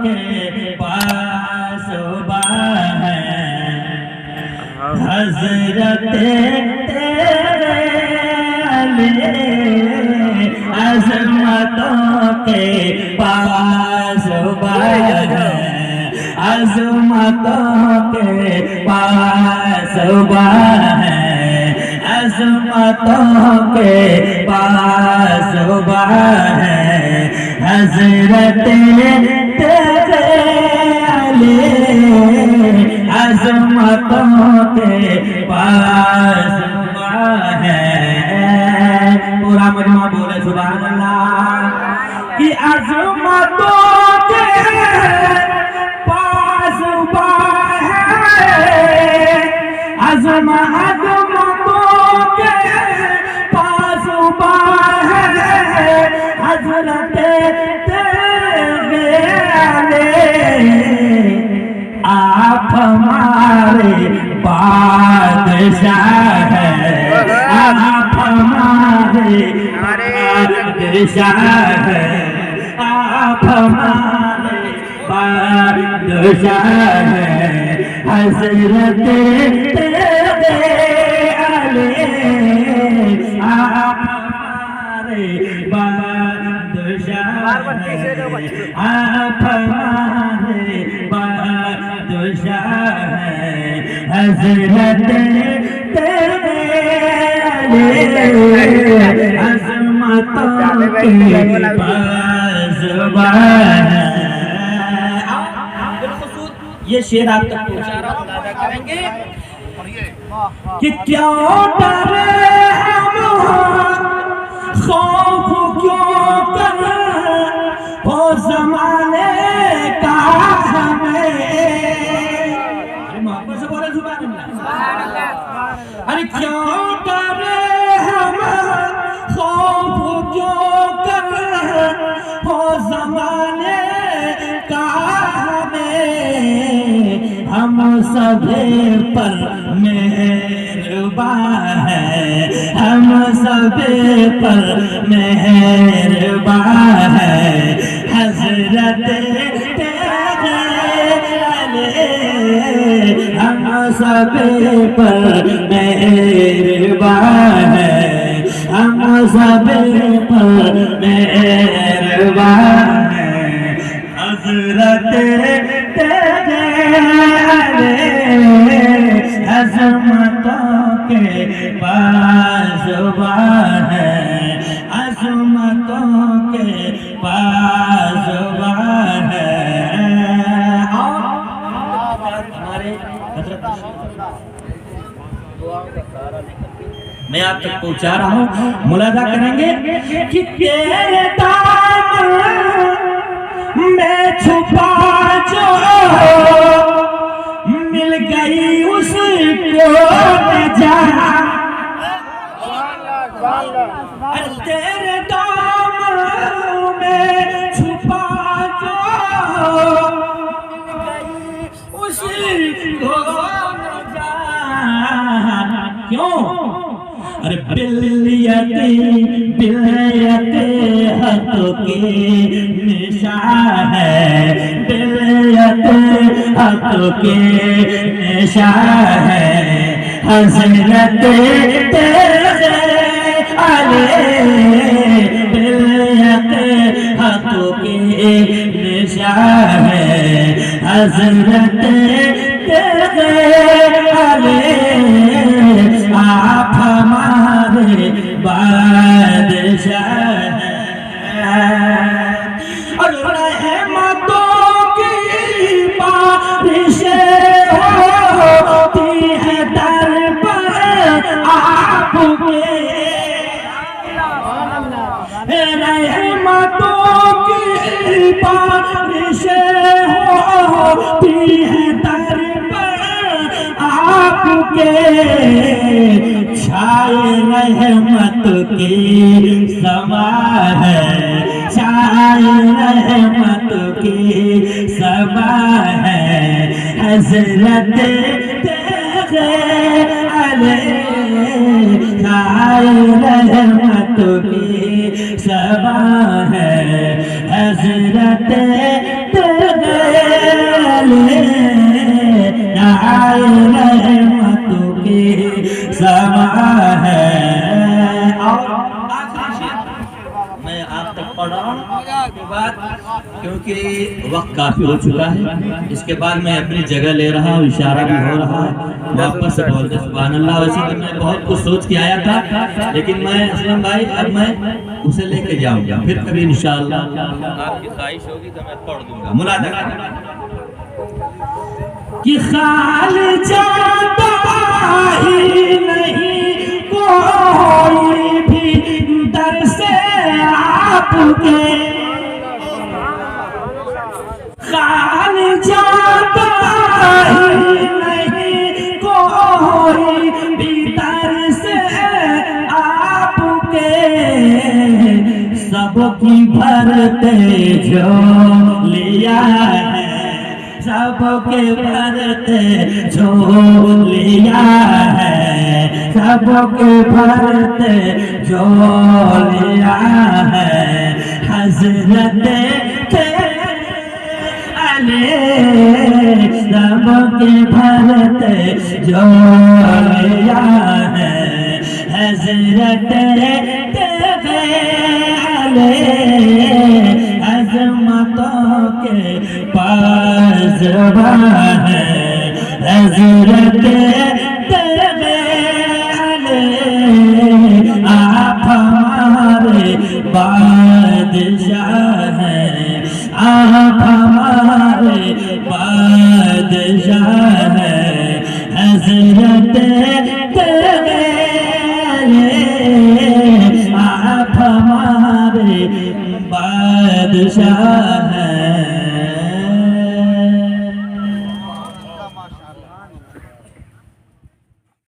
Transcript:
के पास है हजरत तेरे अली अजमतों के पास है अजमतों के पास है अजमतों के पास है हजरत तेरे अली अजमतों के पास है। पूरा मजमा बोले सुभान अल्लाह कि अजमतों के पास है अजमतों के पास है हजरत आप हमारे बादशाह है आप हमारे बादशाह है आप हमारे बादशाह है हजरत तेरे अली आप हमारे बादशाह आप हमारे बादशाह है हजरत तेरे अजमतों के पास है। ये शेर आप तक पहुंचा करेंगे कि क्यों डरे हम खौफ क्यों कर हो ज़माने का हमें। मोहब्बत से बोले सुभान अल्लाह। अरे क्यों डरे हम खौफ क्यों कर हो ज़माने का हमें। हम सभी पर मेहरबान है हम सभी पर मेहरबान है हजरत तेरे अली हम सभी पर मेहरबान है हम सभी पर मेहरबान है हजरत तेरे अजमतों के पास है अजमतों के पास है। हमारे मैं आप तक पहुंचा रहा हूँ। मुलाजा करेंगे कि तेरे दामन में छुपा जो मिल गई उसको नजात। तेरे दामन में छुपा जो मिल गई उसको नजात। क्यों? अरे बिलियते हाथों के निशान है बिलियते हाथों के निशान है हजरत तेरे अली बिलियते हाथों के निशान है हजरत तेरे अली आप हमारे बादशाह और रहमतों की बारिशें होती है दर पर आपके। रहमतों की बारिशें होती है दर पर आपके। छाए रहमत की समा है छाए रहमत की समा है हजरत तेरे अली छाए रहमत की सबा है हजरत रहमतों के समा है। और आखिरी शेर मैं आप तक पढ़ रहा हूँ के बाद, क्योंकि वक्त काफी हो चुका है। इसके बाद मैं अपनी जगह ले रहा हूँ, इशारा भी हो रहा है, वापस से बोलते सुभान अल्लाह। वैसे तो मैं बहुत कुछ सोच के आया था, लेकिन मैं असलम भाई अब मैं उसे लेके जाऊंगा, फिर कभी इंशाअल्लाह आपकी ख्वाहिश होगी तो मैं पढ़ दूंगा। मुलादा कि खाल जाता ही नहीं कोई भी दर से आपके, खाल जाता ही नहीं कोई भी दर से आपके, सबकी भरते जो लिया है, सबके भरते जो लिया है, सबके भरते जो लिया है, हजरत अली सबके भरते जो लिया है, हजरत अजमतों के पास है, हजरत आप हमारे बादशाह हैं, आप हमारे बादशाह हैं, हजरत आप हमारे बादशाह